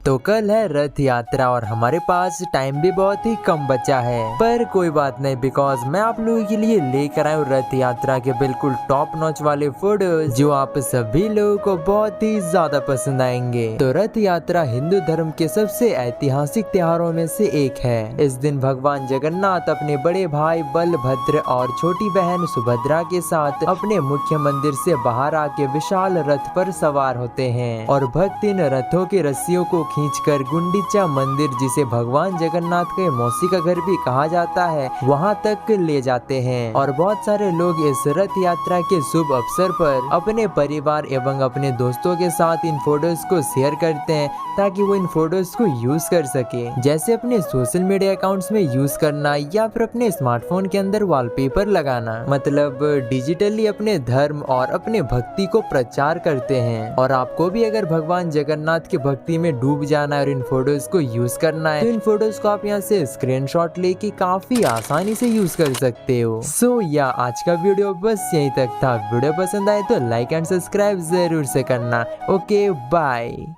तो कल है रथ यात्रा और हमारे पास टाइम भी बहुत ही कम बचा है, पर कोई बात नहीं बिकॉज मैं आप लोगों के लिए लेकर आया हूँ रथ यात्रा के बिल्कुल टॉप नॉच वाले फोटोज जो आप सभी लोगों को बहुत ही ज्यादा पसंद आएंगे। तो रथ यात्रा हिंदू धर्म के सबसे ऐतिहासिक त्योहारों में से एक है। इस दिन भगवान जगन्नाथ अपने बड़े भाई बलभद्र और छोटी बहन सुभद्रा के साथ अपने मुख्य मंदिर से बाहर आके विशाल रथ पर सवार होते हैं और भक्त इन रथों के रस्सियों को खींचकर गुंडीचा मंदिर, जिसे भगवान जगन्नाथ के मौसी का घर भी कहा जाता है, वहां तक ले जाते हैं। और बहुत सारे लोग इस रथ यात्रा के शुभ अवसर पर अपने परिवार एवं अपने दोस्तों के साथ इन फोटोज को शेयर करते हैं ताकि वो इन फोटोज को यूज कर सके, जैसे अपने सोशल मीडिया अकाउंट्स में यूज करना या फिर अपने स्मार्टफोन के अंदर वॉलपेपर लगाना। मतलब डिजिटली अपने धर्म और अपने भक्ति को प्रचार करते हैं। और आपको भी अगर भगवान जगन्नाथ की भक्ति में डूब जाना है और इन फोटोज को यूज करना है तो इन फोटोज को आप यहाँ से स्क्रीनशॉट लेके काफी आसानी से यूज कर सकते हो। सो या आज का वीडियो बस यहीं तक था। वीडियो पसंद आए तो लाइक एंड सब्सक्राइब जरूर से करना। Okay bye.